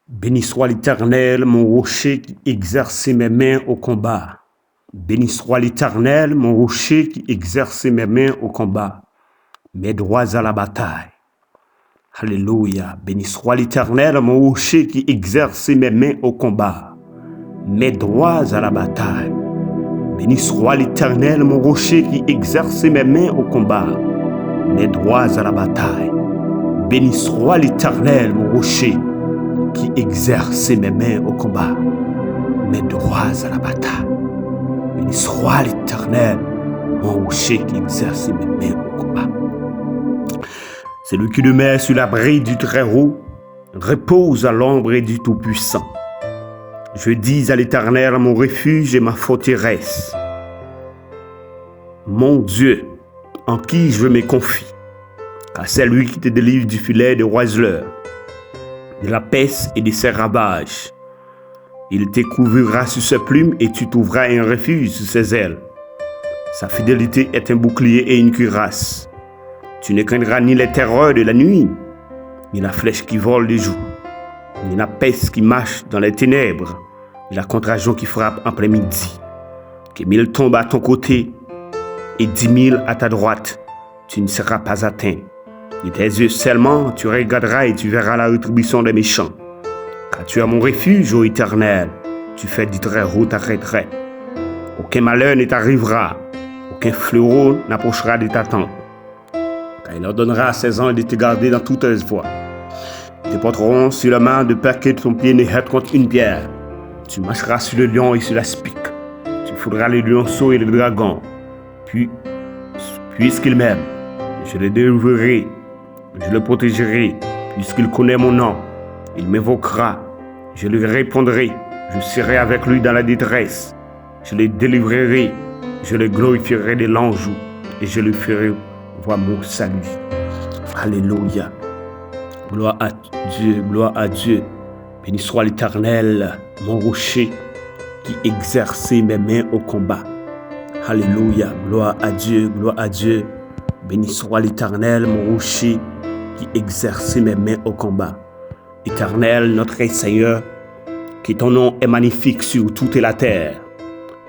Béni soit l'Éternel, mon rocher qui exerce mes mains au combat. Béni soit l'Éternel, mon rocher qui exerce mes mains au combat. Mes droits à la bataille. Alléluia. Béni soit l'Éternel, mon rocher qui exerce mes mains au combat. Mes droits à la bataille. Béni soit l'Éternel, mon rocher qui exerce mes mains au combat. Mes droits à la bataille. Béni soit l'Éternel, mon rocher qui exerce mes mains au combat. Mes droits à la bataille. Béni soit l'Éternel, mon rocher qui exerce mes mains au combat. C'est lui qui demeure sur l'abri du Très-Haut, repose à l'ombre du Tout-Puissant. Je dis à l'Éternel, mon refuge et ma forteresse, mon Dieu, en qui je me confie, car c'est lui qui te délivre du filet de oiseleurs, de la peste et de ses ravages. Il te couvrira sur ses plumes et tu trouveras un refuge sous ses ailes. Sa fidélité est un bouclier et une cuirasse. Tu ne craindras ni les terreurs de la nuit, ni la flèche qui vole de jour, ni la peste qui marche dans les ténèbres, ni la contagion qui frappe en plein-midi. Que 1000 tombent à ton côté et 10 000 à ta droite, tu ne seras pas atteint. De tes yeux seulement, tu regarderas et tu verras la rétribution des méchants. Car tu es mon refuge, ô Éternel, tu fais du Très-Haut ta retraite. Aucun malheur ne t'arrivera, aucun fléau n'approchera de ta tente. Car il ordonnera à ses anges de te garder dans toutes tes voies. Ils te porteront sur la main de peur que ton pied ne heurte contre une pierre. Tu marcheras sur le lion et sur la spique. Tu foudras le lionceau et le dragon. Puis, puisqu'il m'aime, je le délivrerai, je le protégerai, puisqu'il connaît mon nom. Il m'évoquera, je lui répondrai, je serai avec lui dans la détresse. Je le délivrerai, je le glorifierai de l'ange et je lui ferai voir mon salut. Alléluia. Gloire à Dieu, gloire à Dieu. Béni soit l'Éternel, mon rocher, qui exerce mes mains au combat. Alléluia, gloire à Dieu, gloire à Dieu. Béni soit l'Éternel, mon rocher, qui exerce mes mains au combat. Éternel, notre Seigneur, que ton nom est magnifique sur toute la terre.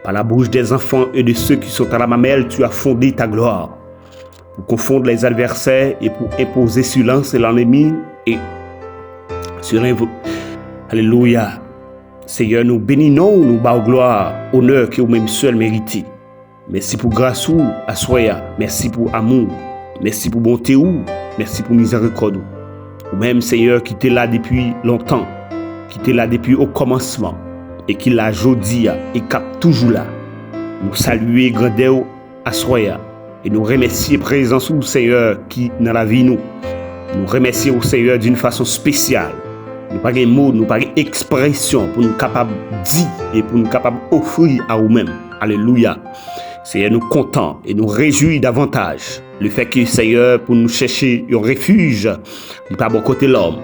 Par la bouche des enfants et de ceux qui sont à la mamelle, tu as fondé ta gloire. Pour confondre les adversaires et pour imposer silence à l'ennemi et sur Alléluia. Seigneur, nous bénissons, nous bas gloire, honneur qui est au même seul mérité. Merci pour grâce ou assoya. Merci pour amour. Merci pour bonté ou. Merci pour miséricorde. Ou même Seigneur qui t'est là depuis longtemps, qui t'est là depuis au commencement et qui l'a jodi et cap toujours là. Nous saluer grandeur assoya et nous remercier présence au Seigneur qui dans la vie nous. Nous remercier au Seigneur d'une façon spéciale. Nous pas de mots, nous pas d'expression pour nous capables de dire et pour nous capables d'offrir à nous-mêmes. Alléluia. Seigneur, nous contents et nous réjouis davantage. Le fait que, Seigneur, pour nous chercher un refuge, il pas bon côté l'homme.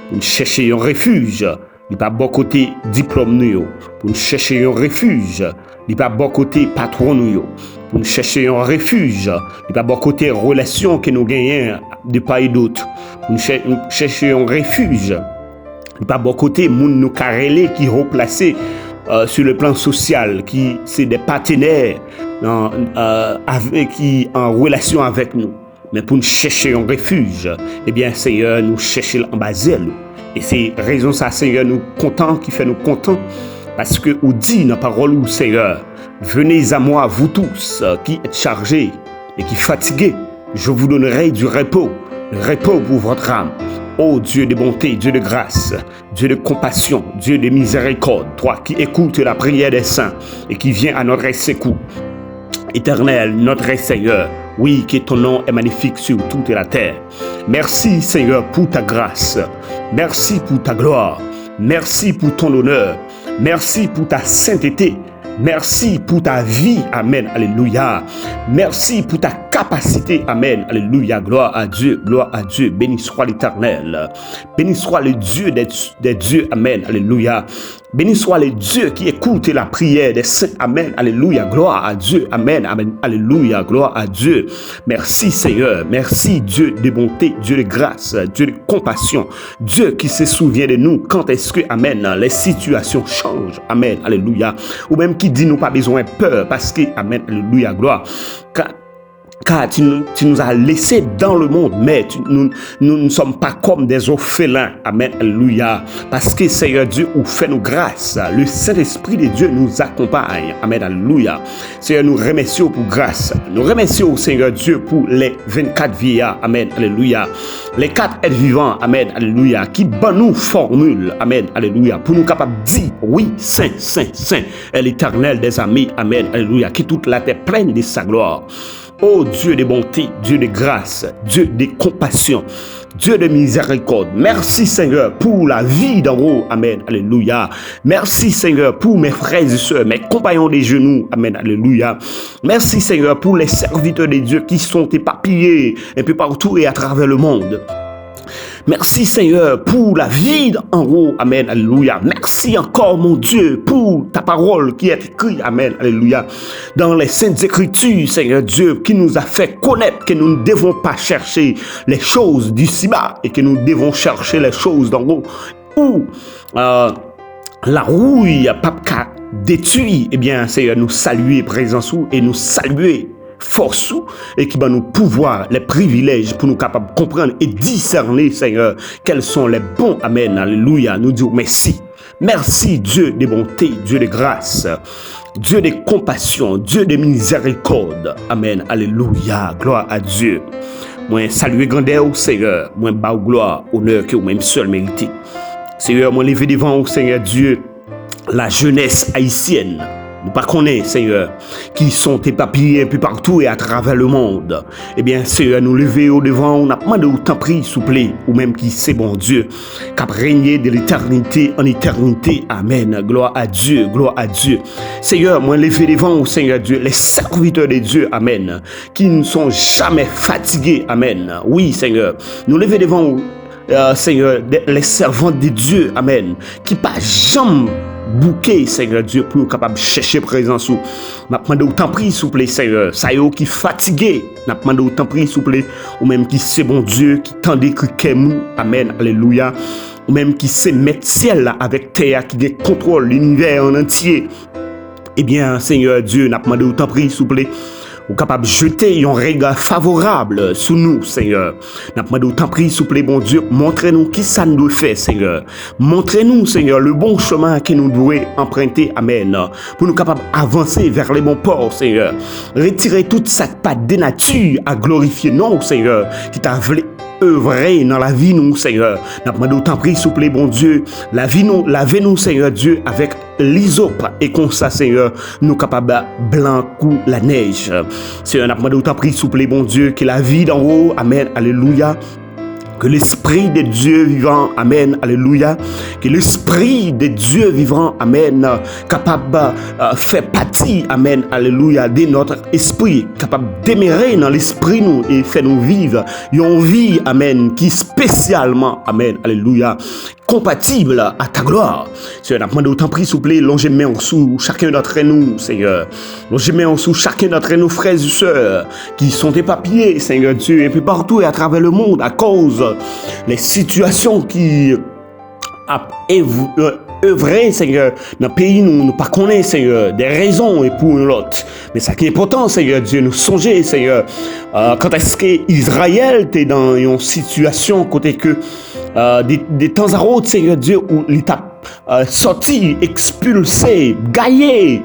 Pour nous chercher un refuge, il pas bon côté diplôme nous. Pour nous chercher un refuge, il pas bon côté patron nous. Pour nous chercher un refuge, il pas bon côté relation que nous gagnons de part et d'autre. Pour nous chercher un refuge, il pas bon côté moun nous carrelé qui replacé sur le plan social, qui c'est des partenaires qui en relation avec nous. Mais pour nous chercher un refuge, eh bien Seigneur, nous chercher en basel. Et c'est raison ça, Seigneur, nous contents, qui fait nous contents, parce que vous dit dans la parole où Seigneur, venez à moi, vous tous qui êtes chargés et qui fatigués, je vous donnerai du repos, le repos pour votre âme. Ô Dieu de bonté, Dieu de grâce, Dieu de compassion, Dieu de miséricorde, toi qui écoutes la prière des saints et qui viens à notre secours. Éternel, notre Seigneur, oui, que ton nom est magnifique sur toute la terre. Merci Seigneur pour ta grâce, merci pour ta gloire, merci pour ton honneur, merci pour ta sainteté, merci pour ta vie, amen, alléluia. Merci pour ta capacité. Amen. Alléluia. Gloire à Dieu. Gloire à Dieu. Béni soit l'Éternel. Béni soit le Dieu des dieux. Amen. Alléluia. Béni soit le Dieu qui écoute la prière des saints. Amen. Alléluia. Gloire à Dieu. Amen. Amen. Alléluia. Gloire à Dieu. Merci Seigneur. Merci Dieu de bonté, Dieu de grâce, Dieu de compassion. Dieu qui se souvient de nous quand est-ce que, amen, les situations changent. Amen. Alléluia. Ou même qui dit nous pas besoin de peur parce que, amen. Alléluia. Gloire. Car tu nous as laissés dans le monde, mais nous ne sommes pas comme des orphelins. Amen, alléluia. Parce que Seigneur Dieu, ou fait nous grâce. Le Saint-Esprit de Dieu nous accompagne. Amen, alléluia. Seigneur, nous remercions pour grâce. Nous remercions Seigneur Dieu pour les 24 vieillards. Amen, alléluia. Les 4 êtres vivants. Amen, alléluia. Qui nous formule. Amen, alléluia. Pour nous capables de dire, oui, Saint, Saint, Saint est l'Éternel des amis. Amen, alléluia. Qui toute la terre pleine de sa gloire. Oh Dieu de bonté, Dieu de grâce, Dieu de compassion, Dieu de miséricorde. Merci Seigneur pour la vie d'en haut. Amen. Alléluia. Merci Seigneur pour mes frères et sœurs, mes compagnons des genoux. Amen. Alléluia. Merci Seigneur pour les serviteurs de Dieu qui sont éparpillés un peu partout et à travers le monde. Merci Seigneur pour la vie en haut. Amen. Alléluia. Merci encore mon Dieu pour ta parole qui est écrite. Amen. Alléluia. Dans les saintes écritures, Seigneur Dieu, qui nous a fait connaître que nous ne devons pas chercher les choses du ci-bas et que nous devons chercher les choses d'en haut. Où la rouille pas détruit. Eh bien, Seigneur, nous saluer présence et nous saluer force et qui va nous pouvoir les privilèges pour nous capables de comprendre et discerner, Seigneur, quels sont les bons. Amen. Alléluia. Nous disons merci. Merci Dieu de bonté, Dieu de grâce, Dieu de compassion, Dieu de miséricorde. Amen. Alléluia. Gloire à Dieu. Moi, saluer grandeur au Seigneur. Moi, bas gloire, honneur que vous-même seul méritez. Seigneur, moi, lever devant au Seigneur Dieu la jeunesse haïtienne. Nous pas connaissons, Seigneur, qui sont éparpillés un peu partout et à travers le monde. Eh bien, Seigneur, nous lever au devant, on a demandé autant pris, s'il vous plaît, ou même qui c'est bon Dieu, qui a régné de l'éternité en éternité. Amen. Gloire à Dieu, gloire à Dieu. Seigneur, moi lever devant au Seigneur Dieu, les serviteurs de Dieu, Amen, qui ne sont jamais fatigués. Amen. Oui, Seigneur, nous lever devant Seigneur, les servants de Dieu, Amen, qui pas jamais bouquet, Seigneur Dieu, pour capable de chercher présence ou n'a demandé autant pris s'il vous plaît, Seigneur, ça y est qui fatigué, n'a demandé autant pris s'il vous plaît, ou même qui c'est bon Dieu qui tendait que nous, amen, alléluia, ou même qui sait mettre ciel là avec terre qui contrôle l'univers en entier. Eh bien, Seigneur Dieu, n'a demandé autant pris s'il vous plaît, ou capable de jeter un regard favorable sur nous, Seigneur. N'a demandé autant pris, s'il vous plaît, bon Dieu, montrez-nous qui ça nous doit faire, Seigneur. Montrez-nous, Seigneur, le bon chemin que nous devons emprunter, Amen, pour nous capables d'avancer vers les bons ports, Seigneur. Retirez toute cette patte de nature à glorifier, non, Seigneur, qui t'a voulu œuvrer dans la vie, nous, Seigneur. N'a demandé autant pris, s'il vous plaît, bon Dieu, la vie, nous, lavez-nous, Seigneur Dieu, avec l'hysope, et comme ça, Seigneur, nous capables blanc coup la neige. Seigneur, n'a demandé autant pris, s'il vous plaît, bon Dieu, que la vie d'en haut, amen, alléluia, que l'Esprit de Dieu vivant, amen, alléluia, que l'Esprit de Dieu vivant, amen, capable faire partie, amen, alléluia, de notre esprit, capable d'émérer dans l'esprit nous et faire nous vivre une vie, amen, qui spécialement, amen, alléluia, compatible à ta gloire. Seigneur, n'a demandé autant pris, s'il vous plaît, longez main en sous chacun d'entre nous, Seigneur. Longez main en sous chacun d'entre nous, frères et sœurs, qui sont éparpillés, Seigneur Dieu, et puis partout et à travers le monde, à cause des situations qui œuvrer, Seigneur, dans le pays, nous ne pas connaissons, Seigneur, des raisons et pour l'autre. Mais ça qui est important, Seigneur Dieu, nous songer, Seigneur, quand est-ce qu'Israël était dans une situation côté que des temps à autre, Seigneur Dieu, où l'État sorti, expulsé, gaillé,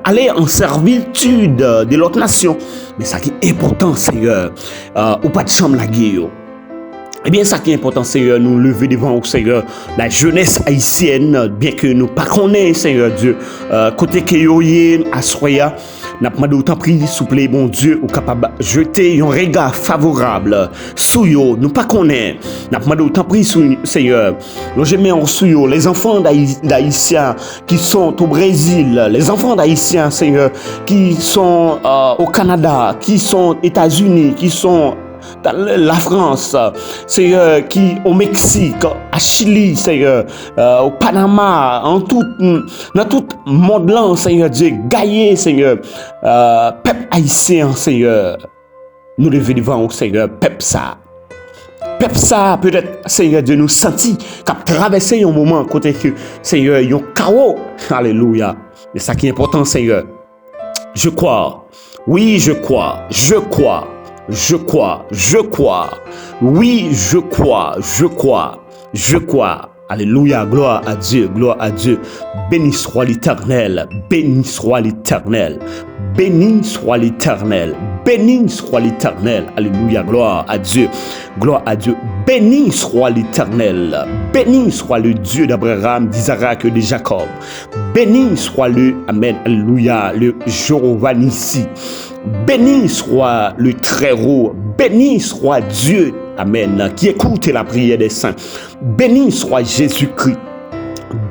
aller en servitude de l'autre nation. Mais ça qui est important, Seigneur, ou pas de chambre la guerre. Eh bien, ça qui est important, Seigneur, nous lever devant au Seigneur, la jeunesse haïtienne, bien que nous pas connaissons, Seigneur Dieu, côté que yoye, à soya, N'a pas demandé autant prier, s'il vous plaît, bon Dieu, ou capable de jeter un regard favorable sous yo, nous pas connaît. N'a pas demandé autant prier, Seigneur. Nous je mets en sous yo, les enfants d'Haïtiens qui sont au Brésil, les enfants d'Haïtiens, Seigneur, qui sont au Canada, qui sont aux États-Unis, qui sont dans la France, Seigneur, qui au Mexique, à Chili, Seigneur, au Panama, dans tout le monde là, Seigneur Dieu, gaillé, Seigneur, peuple haïtien, Seigneur, nous levons devant, Seigneur, peuple ça. Peuple ça, peut-être, Seigneur Dieu, nous sentit qu'à traverser un moment, côté que, Seigneur, il y a un chaos, alléluia. Mais ça qui est important, Seigneur, je crois, oui, je crois. Oui, je crois. Alléluia, gloire à Dieu. Béni soit l'Éternel. Alléluia, gloire à Dieu. Béni soit l'Éternel. Béni soit le Dieu d'Abraham, d'Isaac et de Jacob. Béni soit le, amen, alléluia, le Jéhovah Nissi. Béni soit le Très-Haut, béni soit Dieu, amen, qui écoute la prière des saints. Béni soit Jésus-Christ.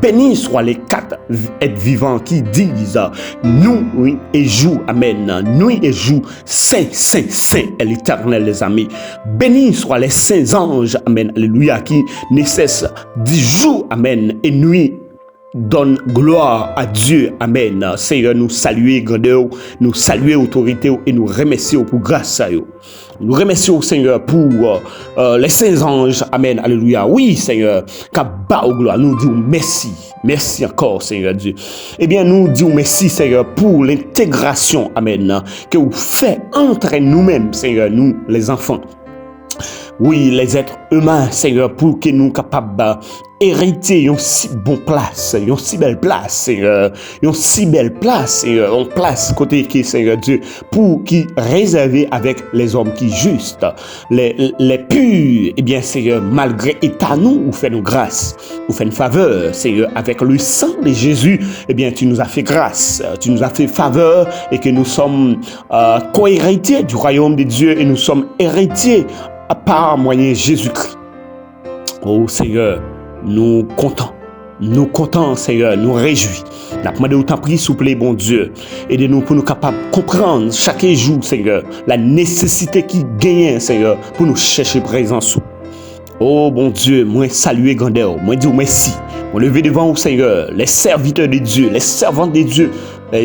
Béni soit les quatre êtres vivants qui disent nous et jour, amen, nous et jour, saint est l'Éternel, les amis. Béni soit les saints anges, amen, alléluia, qui ne cessent du jour, amen, et nuit. Donne gloire à Dieu, amen. Seigneur, nous saluer grandeur, nous saluer autorité et nous remercions pour grâce à eux. Nous remercions, Seigneur, pour les saints anges, amen, alléluia. Oui, Seigneur, qu'à bas au gloire, nous disons merci. Merci encore, Seigneur Dieu. Eh bien, nous disons merci, Seigneur, pour l'intégration, amen, que vous faites entre nous-mêmes, Seigneur, nous, les enfants. Oui, les êtres humains, Seigneur, pour que nous capables d'hériter une si bonne place, une si belle place, Seigneur, une place côté qui, Seigneur Dieu, pour qui réserver avec les hommes qui justes, les purs, eh bien, Seigneur, malgré état nous, vous faites nos grâces, vous faites une faveur, Seigneur, avec le sang de Jésus, eh bien, tu nous as fait grâce, tu nous as fait faveur et que nous sommes co-héritiers du royaume de Dieu et nous sommes héritiers par moyen Jésus-Christ. Oh Seigneur, nous comptons, Seigneur, nous réjouis. Nous avons demandé autant prier, s'il vous plaît, bon Dieu. Aidez-nous pour nous capables de comprendre chaque jour, Seigneur, la nécessité qui gagne, Seigneur, pour nous chercher présence. Oh bon Dieu, moi saluer grandeur, moi dire merci. Moi lever devant vous, Seigneur, les serviteurs de Dieu, les servantes de Dieu,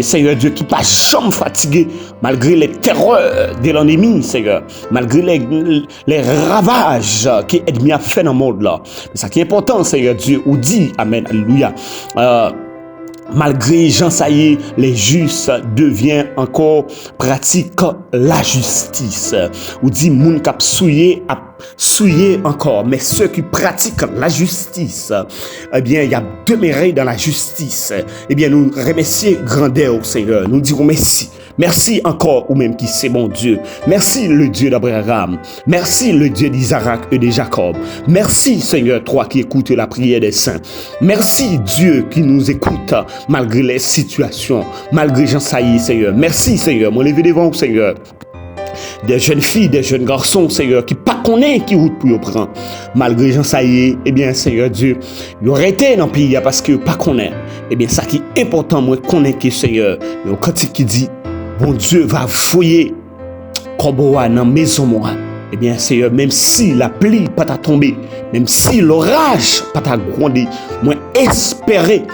Seigneur Dieu, qui pas jamais fatigué, malgré les terreurs de l'ennemi, Seigneur, malgré les ravages que l'ennemi a fait dans le monde là. Mais ça qui est important, Seigneur Dieu, ou dit, amen, alléluia, malgré Jean Saillé, les justes deviennent encore pratique la justice. Ou dit moun kap souillé encore, mais ceux qui pratiquent la justice, eh bien, il y a demeuré dans la justice. Eh bien, nous remercions grandeur, Seigneur. Nous dirons merci. Merci encore, ou même qui c'est mon Dieu. Merci le Dieu d'Abraham. Merci le Dieu d'Isaac et de Jacob. Merci, Seigneur, toi qui écoutes la prière des saints. Merci, Dieu, qui nous écoute malgré les situations, malgré Jean Sailly, Seigneur. Merci, Seigneur. Moi, levé devant vous, Seigneur. Des jeunes filles, des jeunes garçons, Seigneur, qui pas connaissent qui route pour y prendre. Malgré Jean Sailly, eh bien, Seigneur Dieu, ils auraient été dans le pays parce que pas connaissent. Eh bien, ça qui est important, moi, connaître que Seigneur, il y a un cantique qui dit, bon Dieu va fouiller Koboa dans la maison moi. Eh bien, Seigneur, même si la pluie pas t'a tombé, même si l'orage pas t'a grondé, moi espérer.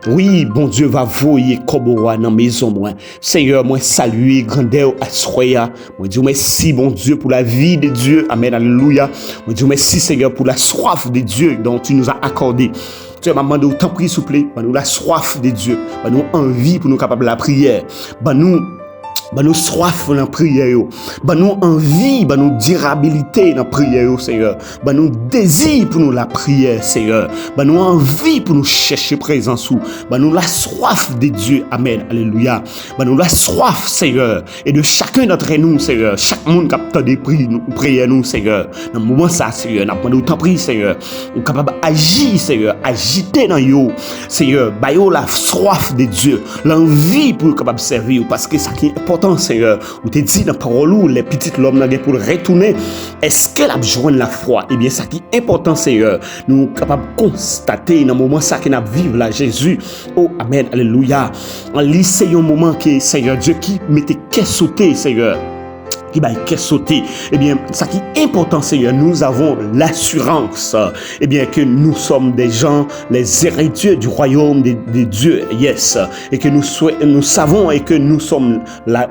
Oui, bon Dieu va voyer Koboa dans la maison moi. Seigneur, moi saluer grandeur à soya. Moi dis merci bon Dieu pour la vie de Dieu. Amen, alléluia. Moi dis merci Seigneur pour la soif de Dieu dont tu nous as accordé. Tu m'as demandé autant prier s'il vous plaît. Nous la soif de Dieu. Nous envie pour nous capables de la prière. Nous Bah nous soif dans la prière, bah nous envie, bah nous durabilité dans la prière, Seigneur. Bah nous désir pour nous la prière, Seigneur. Bah nous envie pour nous chercher présence ou. Bah nous la soif de Dieu, amen, alléluia. Bah nous la soif, Seigneur, et de chacun d'entre nous, Seigneur. Chaque monde qui a des prières, nous, Seigneur. Dans le moment ça, Seigneur, n'a pas de temps pris, Seigneur. Ou capable d'agir, Seigneur, agiter dans yo, Seigneur. Bah yo la soif de Dieu, l'envie pour capable servir, parce que ça qui est important, Seigneur, ou te dit dans la parole où les petites l'homme n'a pour retourner, est-ce qu'elle a besoin de la foi? Eh bien, ça qui est important, Seigneur, nous sommes capables de constater dans le moment ça qu'on a vécu là, Jésus, oh, amen, alléluia, en lycée, un moment que, Seigneur, Dieu qui mettait qu'est sauté, Seigneur, qui va sauter. Eh bien, ça qui est important, Seigneur, nous avons l'assurance, eh bien, que nous sommes des gens, les héritiers du royaume de Dieu, yes, et que nous savons et que nous sommes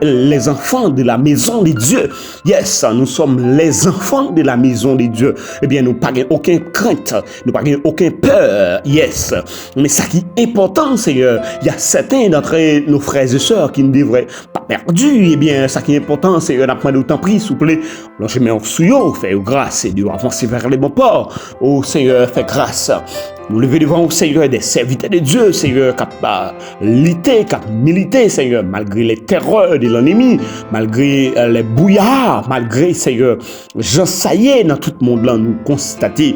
les enfants de la maison de Dieu, yes, nous sommes les enfants de la maison de Dieu. Eh bien, nous n'avons aucune crainte, nous n'avons aucune peur, yes. Mais ça qui est important, Seigneur, il y a certains d'entre nos frères et sœurs qui ne devraient pas perdus. Eh bien, ça qui est important, Seigneur, d'autant pris, s'il vous plaît, alors je mets en souillon, fait grâce et Dieu avancer vers les bons ports. Oh Seigneur, fais grâce. Nous lever devant au Seigneur des serviteurs de Dieu, Seigneur, qui a lutté, qui a milité, Seigneur, malgré les terreurs de l'ennemi, malgré les bouillards, malgré, Seigneur, Jean Saillé dans tout le monde là, nous constater.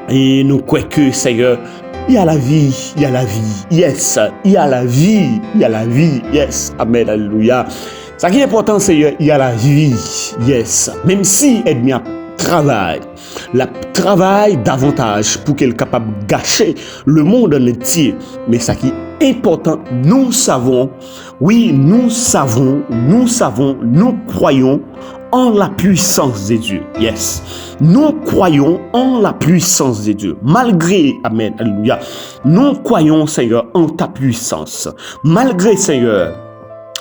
Et nous croyons que, Seigneur, il y a la vie, il y a la vie, yes, il y a la vie, il y a la vie, yes, amen, alléluia. Ce qui est important, c'est qu'il y a la vie, yes. Même si l'ennemi travaille davantage pour qu'elle soit capable de gâcher le monde en entier. Mais ce qui est important, nous savons, oui, nous croyons en la puissance de Dieu. Yes. Nous croyons en la puissance de Dieu. Malgré, amen, alléluia, nous croyons, Seigneur, en ta puissance. Malgré, Seigneur,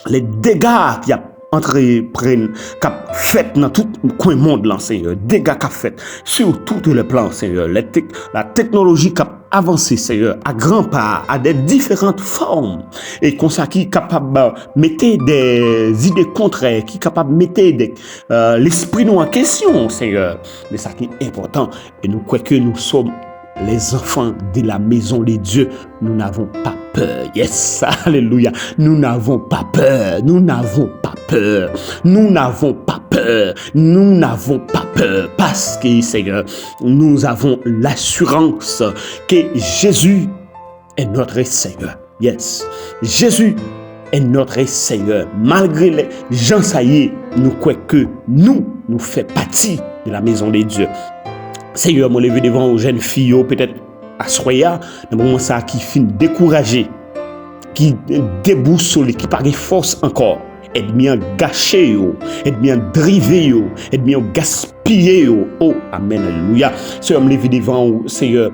les dégâts qu'il y a entreprennent, qu'a fait dans tout le coin monde, là, Seigneur, dégâts qu'a fait sur tous les plans, Seigneur, la technologie qu'a avancé, Seigneur, à grands pas, à des différentes formes, et qu'on ça qui est capable de mettre des idées contraires, qui est capable de mettre l'esprit nous en question, Seigneur. Mais ça qui est important, et nous croyons que nous sommes les enfants de la maison de Dieu, nous n'avons pas peur. Yes, alléluia. Nous n'avons pas peur. Nous n'avons pas peur. Nous n'avons pas peur. Nous n'avons pas peur. Parce que, Seigneur, nous avons l'assurance que Jésus est notre Seigneur. Yes. Jésus est notre Seigneur. Malgré les gens, ça y est, nous croyons que nous faisons partie de la maison de Dieu. Seigneur, moi, levé devant aux jeunes filles, peut-être à Soya, dans le moment ça, qui finit découragé, qui déboussolé, qui n'a pas de force encore, et bien gâché, et bien drivé, et bien gaspillé. Oh, amen, alléluia. Seigneur, me levé devant, Seigneur,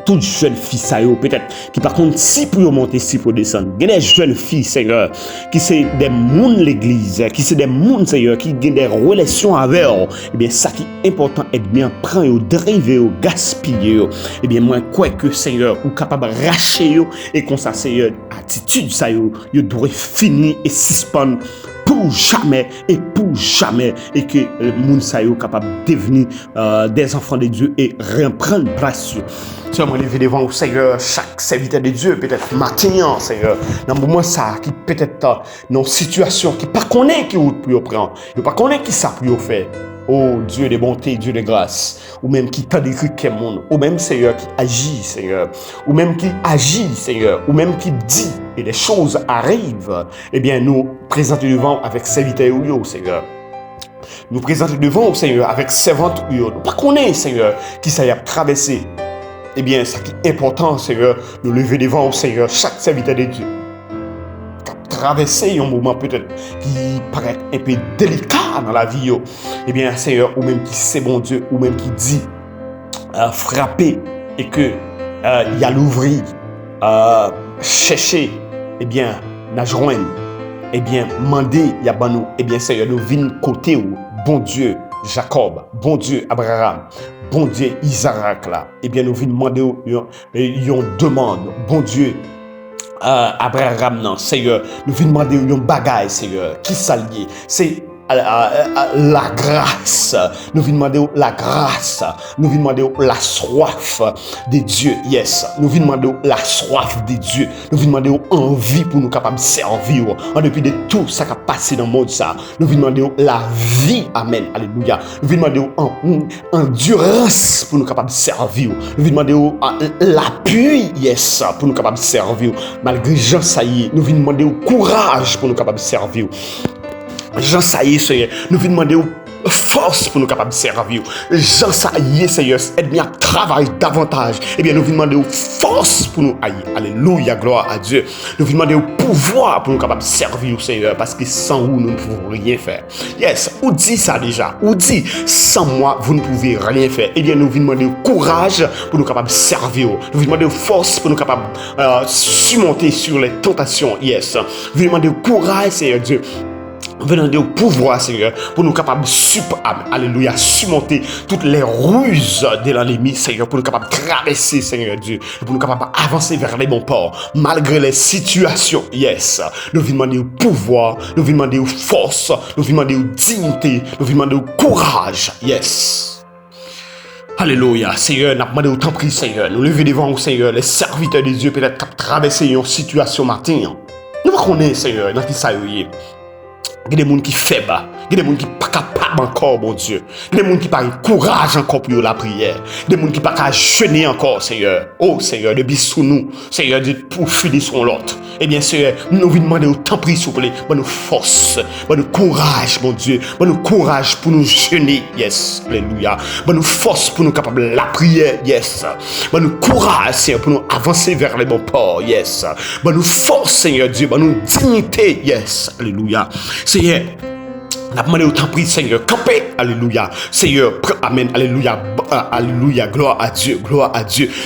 toute jeune fille, ça y est, peut-être, qui par contre, si pour monter, si pour descendre, il y a des jeunes filles, Seigneur, qui c'est des mondes l'église, qui c'est des mondes, Seigneur, qui ont des relations avec eux, eh bien, ça qui est important, est bien prendre, driver, gaspiller, eh bien, moi, quoi que, Seigneur, ou capable de racher, et qu'on ça, Seigneur, attitude, ça y est, devrait finir et suspendre pour jamais, et que le monde soit capable de devenir des enfants de Dieu et reprendre place. Seigneur, moi, lever devant au Seigneur, chaque serviteur de Dieu, peut-être matin, Seigneur, dans le moment ça, qui peut-être dans une situation qui pas connaît qui vous pouvez prendre, qui pas connaît qui ça peut faire. Oh Dieu de bonté, Dieu de grâce, ou même qui t'a décrit quel monde, ou même Seigneur qui agit, Seigneur, ou même qui agit, Seigneur, ou même qui dit, et les choses arrivent, eh bien nous présentons devant avec serviteur ou Seigneur. Nous présentons devant au Seigneur avec servante ou nous pas connaît, Seigneur, qui ça y a traversé. Eh bien, ce qui est important, Seigneur, nous lever devant au Seigneur chaque serviteur de Dieu. Traverser un moment peut-être qui paraît un peu délicat dans la vie, eh bien, Seigneur, ou même qui sait bon Dieu, ou même qui dit frapper et que il y a l'ouvrir, chercher, eh bien, la joindre, eh bien, demander, il y a banou, eh bien, Seigneur, nous venons côté où, bon Dieu, Jacob, bon Dieu, Abraham, bon Dieu, Isaac là, eh bien, nous venons demander, ils demande, bon Dieu, Abraham, non, Seigneur, nous venons demander un bagage, Seigneur, qui s'allie, c'est la grâce. Nous venons demander la grâce. Nous venons demander la soif de Dieu. Yes. Nous venons demander la soif de Dieu. Nous venons demander envie pour nous capables de servir. En dépit de tout ça qui a passé dans le monde, ça. Nous venons demander la vie. Amen. Alléluia. Nous venons demander endurance pour nous capables de servir. Nous venons demander l'appui. Yes. Pour nous capables de servir. Malgré Jean, ça y est. Nous venons demander courage pour nous capables de servir. Jean, ça y est, Seigneur, nous venons demander force pour nous capables de servir. Jean, ça y est, Seigneur, aide-moi à travailler davantage. Eh bien, nous venons demander force pour nous haïr. Alléluia, gloire à Dieu. Nous venons demander pouvoir pour nous capables de servir, Seigneur, parce que sans vous, nous ne pouvons rien faire. Yes, ou dit ça déjà, ou dit, sans moi, vous ne pouvez rien faire. Eh bien, nous venons demander courage pour nous capables de servir. Nous venons demander force pour nous capables de surmonter sur les tentations. Yes, nous venons demander courage, Seigneur Dieu. Venons au pouvoir, Seigneur, pour nous capables de alléluia, surmonter toutes les ruses de l'ennemi, Seigneur, pour nous capables de traverser, Seigneur Dieu, pour nous capables d'avancer vers les bons ports, malgré les situations. Yes, nous venons demander au pouvoir, nous venons demander aux forces, nous venons demander aux dignités, nous venons demander au courage. Yes. Alléluia, Seigneur, nous demandons autant pris, Seigneur, nous lever devant vous, Seigneur, les serviteurs de Dieu, peut-être qui traverser une situation matin. Nous connaissons, Seigneur, dans qui ça y est. Il y a des gens qui sont faibles, il y a des gens qui ne sont pas capables encore, mon Dieu. Il y a des gens qui n'ont pas de courage encore pour la prière. Il y a des gens qui ne sont pas jeûner encore, Seigneur. Oh, Seigneur, de sous nous, Seigneur, pour finir sur l'autre. Eh bien, Seigneur, nous vous demandons autant de s'il vous plaît, bonne force, bonne courage, mon Dieu, bonne courage pour nous jeûner, yes, alléluia. Bonne force pour nous capables de la prière, yes. Bonne courage, Seigneur, pour nous avancer vers les bons ports, yes. Bonne force, Seigneur Dieu, bonne dignité, yes, alléluia. Seigneur, on a demandé autant pris, Seigneur, camper, alléluia. Seigneur, amen, alléluia, alléluia, gloire à Dieu,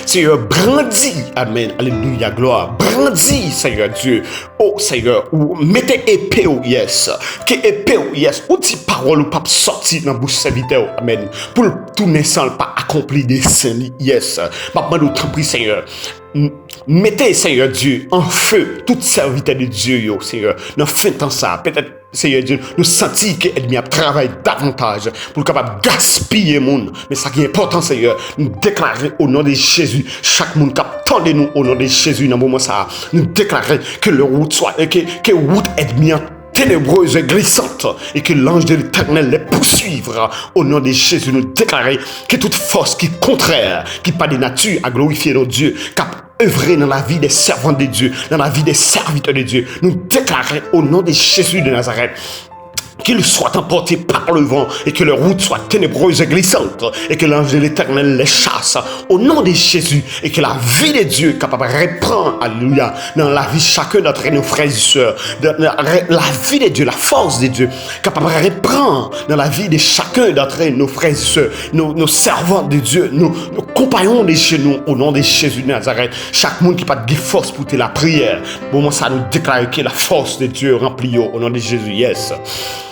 Seigneur, brandis, amen, alléluia, gloire, brandis, Seigneur Dieu. Oh, Seigneur, mettez épée, yes, que épée, yes, ou dit parole ou pas sortir dans la bouche serviteur, amen, pour tout naissant, pas accompli des saints, yes. On a demandé autant pris, Seigneur. Mettez, Seigneur Dieu, en feu toute serviteur de Dieu, Seigneur. Nous faisons ça. Peut-être, Seigneur Dieu, nous sentons que l'ennemi travaille davantage pour capable gaspiller le monde. Mais ça qui est important, Seigneur, nous déclarer au nom de Jésus, chaque monde qui attend de nous au nom de Jésus dans le moment ça, nous déclarer que le route soit, que route ennemi ténébreuse et glissante et que l'ange de l'Éternel les poursuivra au nom de Jésus. Nous déclarer que toute force qui est contraire, qui n'est pas de nature à glorifier notre Dieu, œuvrer dans la vie des servants de Dieu, dans la vie des serviteurs de Dieu, nous déclarer au nom de Jésus de Nazareth qu'il soit emporté par le vent et que leur route soit ténébreuse et glissante et que l'ange de l'Éternel les chasse au nom de Jésus et que la vie de Dieu est capable de reprendre, alléluia, dans la vie de chacun d'entre nos frères et sœurs, la vie de Dieu, la force de Dieu, capable de reprendre dans la vie de chacun d'entre nos frères et sœurs, nos servants de Dieu, nos compagnons de chez nous au nom de Jésus de Nazareth. Chaque monde qui n'a pas de force pour la prière, au moment ça nous déclare que la force de Dieu remplit au nom de Jésus, yes.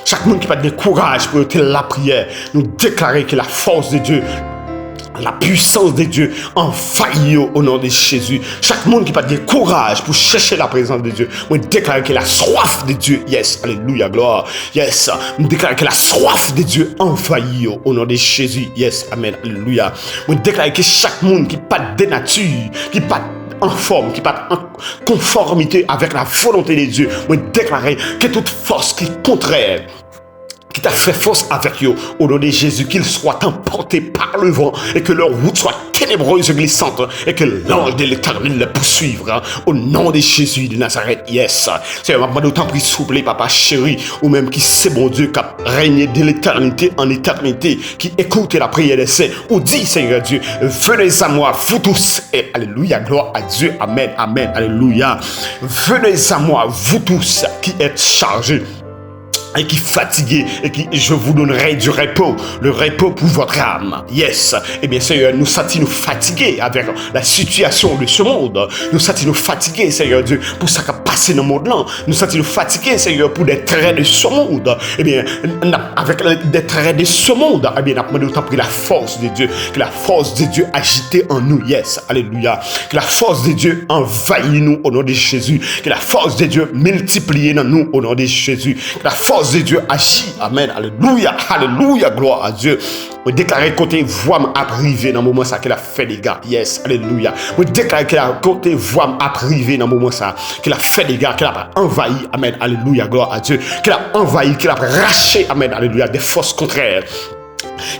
Chaque monde qui n'a pas de courage pour la prière, nous déclarer que la force de Dieu, la puissance de Dieu envahit au nom de Jésus. Chaque monde qui n'a pas de courage pour chercher la présence de Dieu, nous déclarer que la soif de Dieu, yes, alléluia, gloire, yes, nous déclarer que la soif de Dieu envahit au nom de Jésus, yes, amen, alléluia. Nous déclarer que chaque monde qui n'a pas de nature, qui n'a pas en forme, qui n'est pas en conformité avec la volonté de Dieu, nous déclarer que toute force qui est contraire, qui t'a fait force avec eux, au nom de Jésus, qu'ils soient emportés par le vent et que leur route soit ténébreuse et glissante et que l'ange de l'Éternel les poursuivra au nom de Jésus de Nazareth, yes. C'est un moment d'autant plus souple, papa chéri, ou même qui sait bon Dieu qui a régné de l'éternité en éternité, qui écoute la prière des saints, ou dit Seigneur Dieu, venez à moi, vous tous, et alléluia, gloire à Dieu, amen, amen, alléluia. Venez à moi, vous tous qui êtes chargés et qui fatigué et qui je vous donnerai du repos, le repos pour votre âme. Yes. Eh bien, Seigneur, nous sentons fatigués avec la situation de ce monde. Nous sentons fatigués, Seigneur Dieu, pour ça qu'a passé dans le monde là, nous sentons fatigués, Seigneur, pour des traits de ce monde. Eh bien, avec des traits de ce monde, eh bien, nous avons demandé pris la force de Dieu, que la force de Dieu agite en nous, yes, alléluia, que la force de Dieu envahit nous au nom de Jésus, que la force de Dieu multiplie dans nous au nom de Jésus, que la force de Dieu agit, amen, alléluia, alléluia, gloire à Dieu. Je déclare côté voix à privé dans le moment ça qu'il a fait des gars. Yes, alléluia. Je déclare que côté voix à privé dans le moment ça qu'il a fait des gars, qu'il a envahi, amen, alléluia, gloire à Dieu. Qu'il a envahi, qu'il a raché, amen, alléluia, des forces contraires.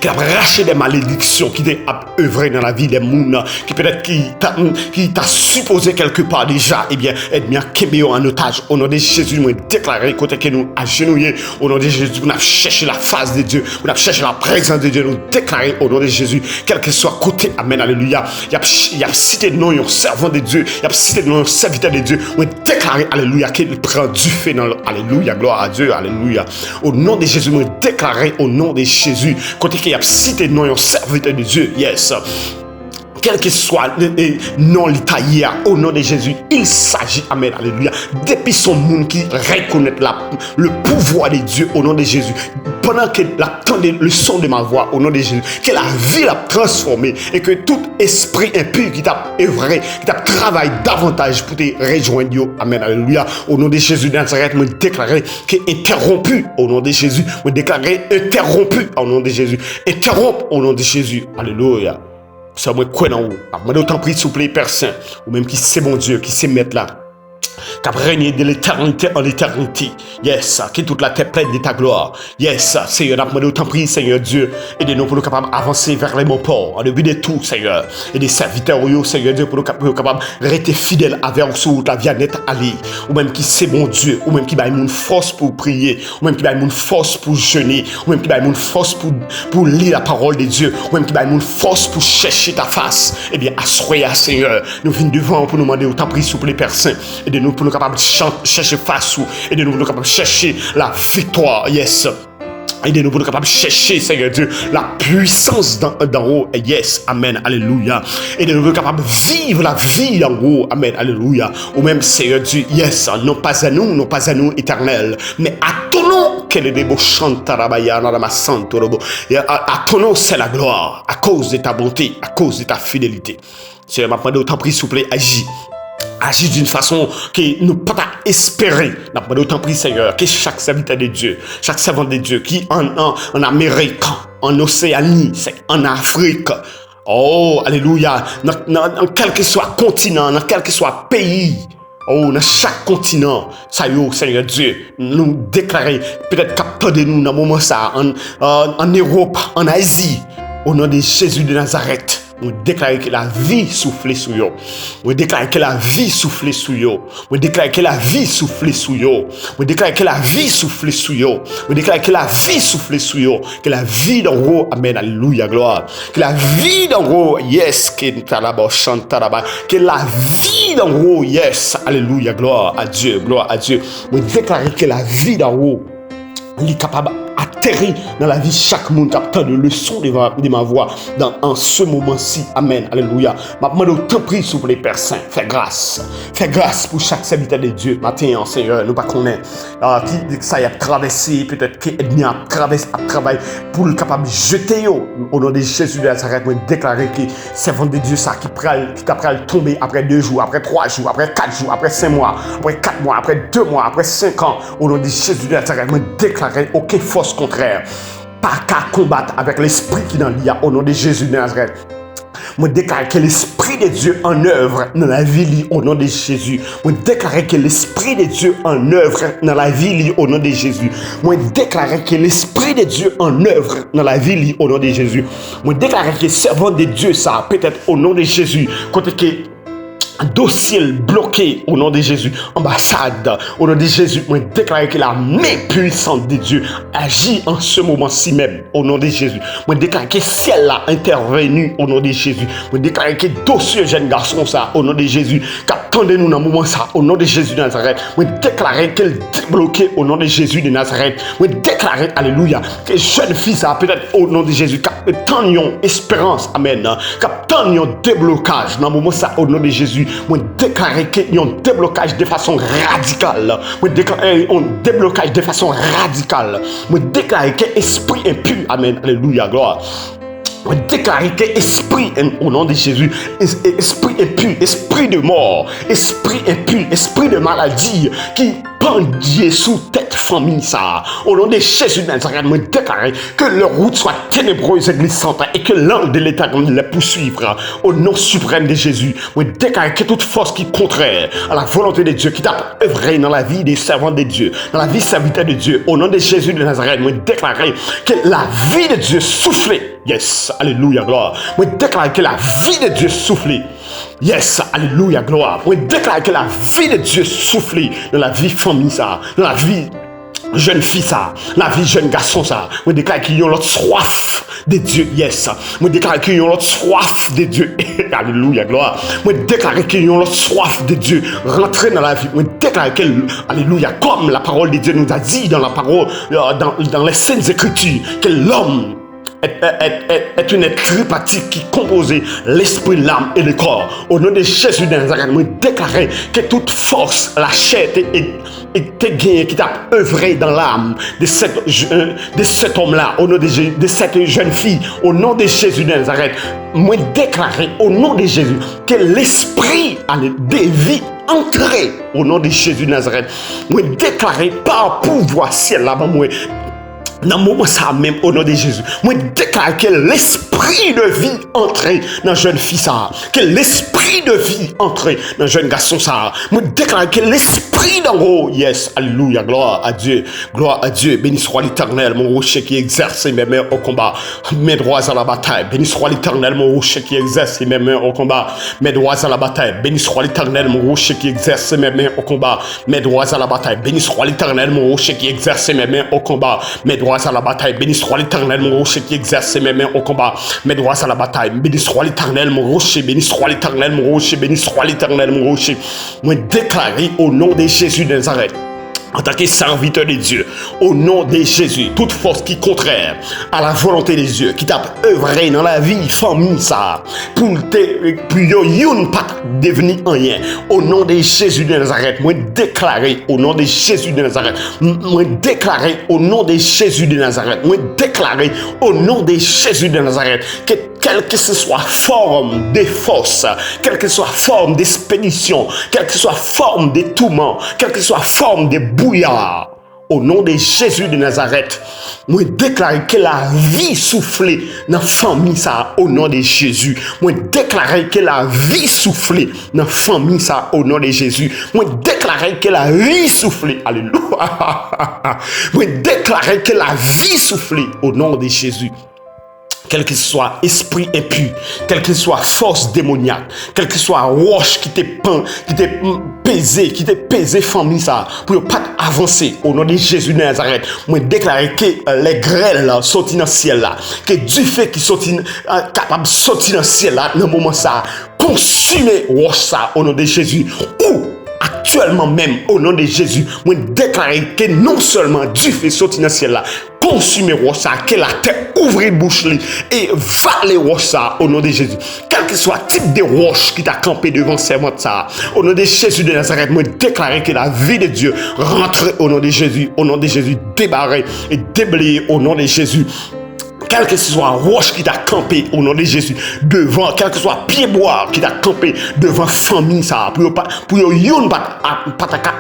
Qu'il a raché des malédictions qui t'ont œuvré dans la vie des gens, qui peut-être qui t'a supposé quelque part déjà, eh bien, être bien kébé en otage. Au nom de Jésus, nous déclarer côté que nous agenouillés, au nom de Jésus, nous avons cherché la face de Dieu, nous avons cherché la présence de Dieu, nous déclarer au nom de Jésus, quel que soit côté, amen, alléluia. Il y a cité de nom un servant de Dieu, il y a cité de nom un serviteur de Dieu, nous déclarer, alléluia, qu'il prend du feu dans le, alléluia, gloire à Dieu, alléluia. Au nom de Jésus, nous déclarer au nom de Jésus, côté qu'il y a cité de nom un serviteur de Dieu, yes. Quel que soit le nom l'Italie, au nom de Jésus, il s'agit, amen, alléluia, depuis son monde qui reconnaît le pouvoir de Dieu au nom de Jésus, pendant que l'attendait le son de ma voix au nom de Jésus, que la vie l'a transformé et que tout esprit impur qui t'a œuvré, qui t'a travaillé davantage pour te rejoindre, amen, alléluia, au nom de Jésus de Nazareth, me déclarer que interrompu au nom de Jésus, me déclarer interrompu au nom de Jésus, interrompu au nom de Jésus, alléluia. Ça me croit dans vous. Je d'autant prie, s'il vous plaît, Père Saint, ou même qui c'est mon Dieu, qui sait mettre là, qui a régné de l'éternité en l'éternité. Yes, qui toute la terre pleine de ta gloire. Yes, Seigneur, je d'autant prie, Seigneur Dieu, aidez-nous pour nous capables d'avancer vers les bons ports, en début de tout, Seigneur. Et des serviteurs, Seigneur Dieu, pour nous capables de rester fidèles avec sur la vie à net aller. Ou même qui c'est mon Dieu, ou même qui a une force pour prier, ou même qui a une force pour jeûner, ou même qui a une force pour lire la parole de Dieu, ou même qui a une force pour chercher ta face. Eh bien, assoyez, Seigneur, nous venons devant pour nous demander autant prie, s'il vous plaît, Père Saint, aidez-nous pour nous capables de chercher face ou aidez-nous pour nous capables de chercher la victoire, yes. Aidez-nous pour nous capables de chercher, Seigneur Dieu, la puissance d'en haut, yes, amen, alléluia. Aidez-nous pour nous capables de vivre la vie d'en haut, amen, alléluia. Ou même, Seigneur Dieu, yes, non pas à nous, éternel, mais à ton nom, qu'elle est des beaux chantarabaya, dans santo robo. À ton nom, c'est la gloire, à cause de ta bonté, à cause de ta fidélité. Seigneur, maintenant, autant prie, s'il vous plaît, agis d'une façon que nous ne pouvons pas espérer. Nous avons autant pris, Seigneur, que chaque serviteur de Dieu, chaque servant de Dieu qui en Amérique, en Océanie, en Afrique, oh, alléluia, dans quel que soit continent, dans quel que soit pays, oh, dans chaque continent, ça y est, Seigneur Dieu, nous déclarer, peut-être capteur de nous dans le moment ça, en Europe, en Asie, au nom de Jésus de Nazareth. On déclare que la vie souffle sous eux. On déclare que la vie souffle sous eux. On déclare que la vie souffle sous eux. On déclare que la vie souffle sous eux. On déclare que la vie souffle sous eux. Que la vie d'en haut, amen, alléluia, gloire. Que la vie d'en haut, yes, que la vie d'en haut, yes, alléluia, gloire à Dieu, gloire à Dieu. On déclare que la vie d'en haut, il est capable atterrir dans la vie chaque monde qui a de leçons de ma voix en ce moment-ci. Amen. Alléluia. Maintenant, autant prie, s'il vous plaît, Père Saint. Fais grâce. Fais grâce pour chaque serviteur de Dieu. Maintenant, Seigneur, nous pas connaître qui ça y a traversé, peut-être qui est à traverser, à travailler pour le capable de jeter au nom de Jésus de Nazareth. Moi, déclarer que servant de Dieu, ça qui t'a prêt à tomber après 2 jours, après 3 jours, après 4 jours, après 5 mois, après 4 mois, après 2 mois, après 5 ans. Au nom de Jésus de Nazareth, moi, déclarer aucune force contraire. Pas qu'à combattre avec l'esprit qui dans l'IA au nom de Jésus de Nazareth. Moi déclare que l'esprit de Dieu en œuvre dans la vie au nom de Jésus. Moi déclare que l'esprit de Dieu en œuvre dans la vie au nom de Jésus. Moi déclare que l'esprit de Dieu en œuvre dans la vie au nom de Jésus. Moi déclare que servant de Dieu ça peut-être au nom de Jésus côté que dossier bloqué au nom de Jésus, ambassade au nom de Jésus, moi déclare que la main puissante de Dieu agit en ce moment-ci même au nom de Jésus. Moi déclare que ciel a intervenu au nom de Jésus. Moi déclare que dossier jeune garçon ça au nom de Jésus, qui a attendez-nous dans le moment ça, au nom de Jésus de Nazareth. Moi, déclarer qu'elle débloquée au nom de Jésus de Nazareth. Moi, déclarer, alléluia, que jeune fille, ça peut-être au nom de Jésus, tant une espérance, amen, tant un déblocage dans le moment ça, au nom de Jésus. Moi, déclarer qu'il y a un déblocage de façon radicale. Moi, déclarer un déblocage de façon radicale. Moi, déclarer que esprit impur, amen, alléluia, gloire. On déclare que esprit, au nom de Jésus, esprit impur, esprit de mort, esprit impur, esprit de maladie, qui pendait sous tête famille ça. Au nom de Jésus de Nazareth, je déclare que leur route soit ténébreuse et glissante et que l'ange de l'État les poursuivra. Au nom suprême de Jésus, je déclare que toute force qui est contraire à la volonté de Dieu, qui t'a œuvré dans la vie des servants de Dieu, dans la vie serviteur de Dieu, au nom de Jésus de Nazareth, je déclare que la vie de Dieu soufflée. Yes, alléluia, gloire. Moi, déclare que la vie de Dieu souffle. Yes, alléluia, gloire. Moi, déclare que la vie de Dieu souffle dans la vie famille, ça, dans la vie jeune fille, ça, la vie jeune garçon, ça. Moi, déclare qu'il y a l'autre soif de Dieu. Yes. Moi, déclare qu'il y a l'autre soif de Dieu. Alléluia, gloire. Moi, déclare qu'il y a l'autre soif de Dieu. Rentrer dans la vie. Moi, déclare que, alléluia, comme la parole de Dieu nous a dit dans la parole, dans les Saintes Écritures, que l'homme est une être tripartite qui composait l'esprit, l'âme et le corps. Au nom de Jésus de Nazareth, nous déclarons que toute force, la chair était gagnée, qui t'a œuvré dans l'âme de cet homme-là, au nom de cette jeune fille, au nom de Jésus de Nazareth. Moi déclarer au nom de Jésus que l'esprit a des vies entrées au nom de Jésus de Nazareth. Moi déclarer par pouvoir ciel là-bas, moi. Dans le moment ça même, au nom de Jésus, moi déclare que l'esprit de vie entre dans la jeune fille ça, que l'esprit de vie entre dans le jeune garçon ça, moi déclare que l'esprit d'en haut, yes, alléluia, gloire à Dieu, béni soit l'Éternel, mon rocher qui exerce mes mains au combat, mes droits à la bataille, béni soit l'Éternel, mon rocher qui exerce mes mains au combat, mes droits à la bataille, béni soit l'Éternel, mon rocher qui exerce mes mains au combat, mes droits à la bataille, béni soit l'Éternel, mon rocher qui exerce mes mains au combat, mes droits à la bataille, béni soit l'Éternel, mon rocher qui exerce mes mains au combat, mes droits à la bataille, béni soit l'Éternel, mon rocher, béni soit l'Éternel, mon rocher, béni soit l'Éternel, mon rocher. Moi déclarer au nom de Jésus de Nazareth, en tant que serviteur de Dieu, au nom de Jésus, toute force qui est contraire à la volonté de Dieu, qui t'a œuvré dans la vie, famille, ça, pour yon pas devenir rien, au nom de Jésus de Nazareth, moi déclarer au nom de Jésus de Nazareth, moi déclarer au nom de Jésus de Nazareth, moi déclarer au nom de Jésus de Nazareth, que quelle que ce soit forme de force, quelle que soit forme d'expédition, quelle que soit forme de tourment, quelle que soit forme de bouillard, au nom de Jésus de Nazareth, moi déclare que la vie soufflée dans la famille ça, au nom de Jésus. Moi déclare que la vie soufflée dans la famille ça, au nom de Jésus. Moi déclare que la vie soufflée, alléluia. Moi déclare que la vie soufflée au nom de Jésus. Quel que soit esprit impur, quelle que soit force démoniaque, quel que soit roche qui t'est pesé famille ça, pour ne pas avancer au nom de Jésus de Nazareth. Moi déclarer que les grêles là sortent dans le ciel là, que du fait qui sortent capable de sortir dans le ciel là, dans le moment ça, consumer roche ça au nom de Jésus. Ou actuellement même au nom de Jésus, moi déclarer que non seulement du fait sortir dans le ciel là, consumer roche ça, que la terre ouvre une bouche et va les roches ça au nom de Jésus. Quel que soit le type de roche qui t'a campé devant serment ça, au nom de Jésus de Nazareth, moi déclarer que la vie de Dieu rentre au nom de Jésus, débarré et déblayé au nom de Jésus. Quel que soit roche qui t'a campé au nom de Jésus devant, quel que soit pied bois qui t'a campé devant famille ça, pour yon pas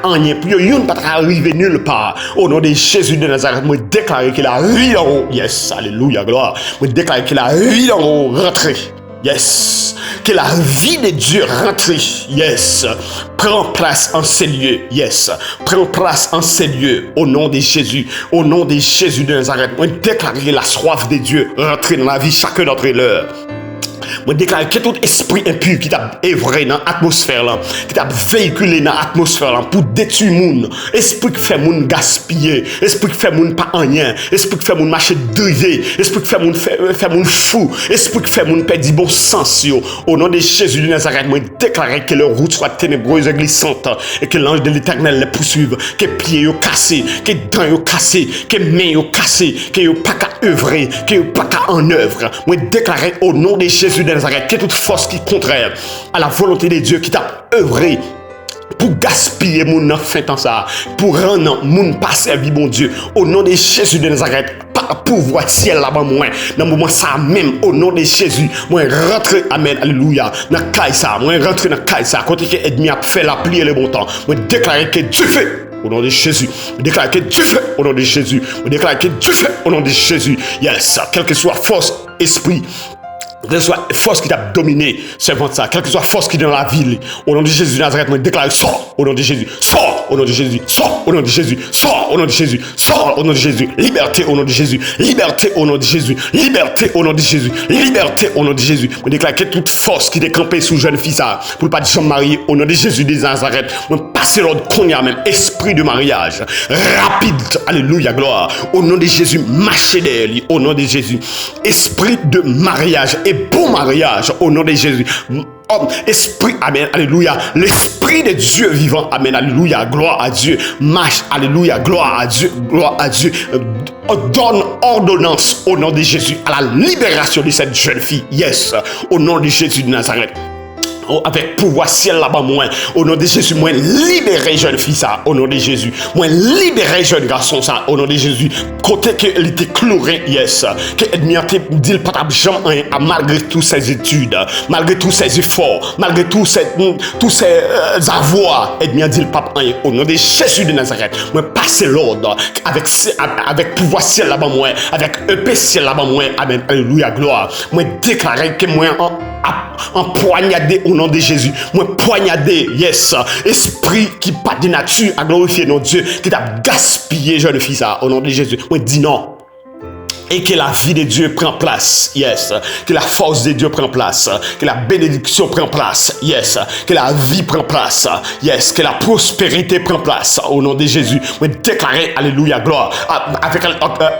rien, pour yon pas arriver nulle part au nom de Jésus de Nazareth, moi déclarer que la vie en haut, yes, alléluia, gloire, moi déclarer que la vie en haut rentre. Yes, que la vie de Dieu rentre, yes, prend place en ces lieux, yes, prend place en ces lieux, au nom de Jésus de Nazareth, moi déclarer la soif de Dieu rentrer dans la vie chacun d'entre eux. Moi déclare que tout esprit impur qui t'a œuvré dans l'atmosphère là, qui t'a véhiculé dans l'atmosphère là pour détruire moun, esprit qui fait moun gaspiller, esprit qui fait moun pas rien, esprit qui fait moun marcher drivé, esprit qui fait moun fou, esprit qui fait moun perdre bon sens yo. Au nom de Jésus de Nazareth, moi déclare que leur route soit ténébreuse et glissante et que l'ange de l'Éternel les poursuive, que pieds yo cassés, que dents yo cassés, que mains yo cassées, que yo pas qu'à œuvrer, que yo pas qu'à en œuvre. Moi déclarer au nom de Jésus de Nazareth que toute force qui est contraire à la volonté de Dieu qui t'a œuvré pour gaspiller mon fin temps ça, pour rendre mon pas servi bon Dieu, au nom de Jésus de Nazareth, par pouvoir ciel là-bas moi, dans le moment ça même, au nom de Jésus, moi rentre, amen, alléluia, dans Kaïsa, moi rentre dans Kaïsa, quand que ennemi a fait la pluie et le bon temps, moi déclarer que Dieu fait. Au nom de Jésus, on déclare que Dieu fait au nom de Jésus, on déclare que Dieu fait au nom de Jésus. Yes, quelle que soit force, esprit, quelle que soit force qui t'a dominé, c'est bon ça, quelle que soit force qui est dans la ville, au nom de Jésus de Nazareth, on déclare sort au nom de Jésus, sort au nom de Jésus, sort au nom de Jésus, sort au nom de Jésus, sort au nom de Jésus, liberté au nom de Jésus, liberté au nom de Jésus, liberté au nom de Jésus, liberté au nom de Jésus. On déclare que toute force qui est campée sous jeune fille ça, pour ne pas dire marié, au nom de Jésus de Nazareth, on passe l'ordre qu'on y a même, esprit de mariage, rapide, alléluia, gloire, au nom de Jésus, marchez derrière lui, au nom de Jésus, esprit de mariage et bon mariage, au nom de Jésus. Homme, esprit, amen, alléluia, l'esprit de Dieu vivant, amen, alléluia, gloire à Dieu, marche, alléluia, gloire à Dieu, donne ordonnance au nom de Jésus à la libération de cette jeune fille, yes, au nom de Jésus de Nazareth. Oh, avec pouvoir ciel là-bas, moi, au nom de Jésus, moi, libérer jeune fille ça, au nom de Jésus, moi, libérer jeune garçon ça, au nom de Jésus, côté qu'il était chloré, yes, que ennemi a dit le patable jamais, malgré toutes ses études, malgré tous ses efforts, malgré tous ses avoirs, ennemi a dit le pape, au nom de Jésus de Nazareth, moi, passer l'ordre, avec pouvoir ciel là-bas, moi, avec épée ciel là-bas, moi, amen, alléluia, gloire, moi, déclarer que moi, en poignardé au nom de Jésus. Moi poignardé, yes. Esprit qui pas de nature à glorifier notre Dieu, qui t'a gaspillé jeune fille ça au nom de Jésus. Moi dis non. Et que la vie de Dieu prend place, yes. Que la force de Dieu prend place. Que la bénédiction prend place, yes. Que la vie prend place, yes. Que la prospérité prend place, au nom de Jésus. Moi déclarer, alléluia, gloire.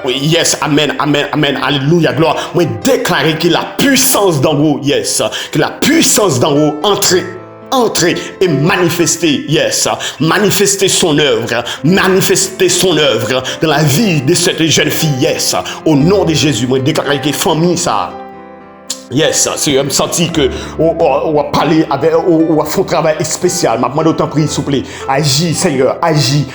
Yes, amen, amen, amen, alléluia, gloire. Moi déclarer que la puissance d'en haut, yes. Que la puissance d'en haut entrer et manifester, yes, manifester son œuvre dans la vie de cette jeune fille, yes, au nom de Jésus, moi déclarer que famille ça, yes, c'est un senti que on va parler avec, on va faire un travail spécial, ma demande autant prier s'il vous plaît, agis Seigneur, agis,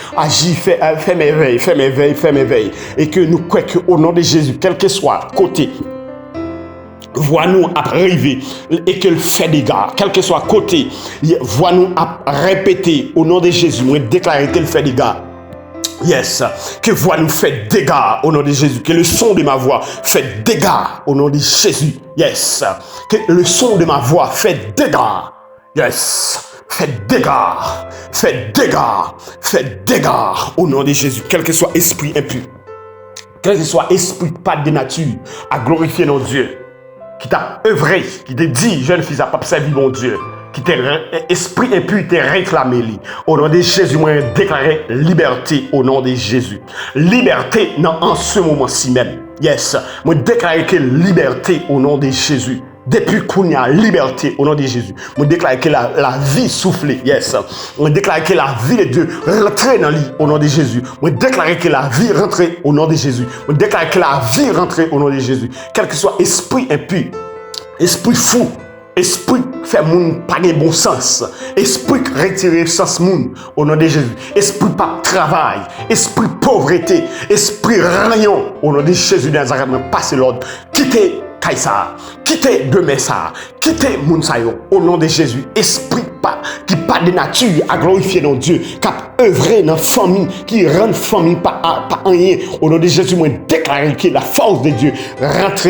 fais merveille, et que nous croyons qu'au nom de Jésus, quel que soit côté, vois-nous arriver et qu'elle fait des dégâts, quel que soit côté, vois-nous répéter au nom de Jésus, moi déclarer qu'elle fait des dégâts. Yes, que voix nous fait dégâts au nom de Jésus, que le son de ma voix fait dégâts au nom de Jésus. Yes, que le son de ma voix fait dégâts. Yes, fait dégâts au nom de Jésus, quel que soit esprit impur, quel que soit esprit pas de nature à glorifier notre Dieu, qui t'a œuvré, qui t'a dit, jeune fille, ça n'a pas servi mon Dieu, qui t'a esprit impur, t'a réclamé. Au nom de Jésus, moi, déclarer liberté au nom de Jésus. Liberté en ce moment-ci même. Yes. Moi, déclarer que liberté au nom de Jésus. Depuis qu'on y a liberté au nom de Jésus. Moi, déclarer que la vie soufflée. Yes. Moi, déclarer que la vie de Dieu rentre dans lui au nom de Jésus. Moi, déclarer que la vie rentre au nom de Jésus. Moi, déclarer que la vie rentre au nom de Jésus. Quel que soit esprit impur, esprit fou, esprit fait moun pas de bon sens, esprit retirer sens moun au nom de Jésus, esprit pas travail, esprit pauvreté, esprit rayon au nom de Jésus de Nazareth, passez l'ordre, quittez Kaïsa, quittez Demessa, quittez Mounsayo au nom de Jésus, esprit pas qui pas de nature à glorifier notre Dieu, qui a œuvré dans la famille, qui rend famille pas rien au nom de Jésus, moi déclarer que la force de Dieu rentre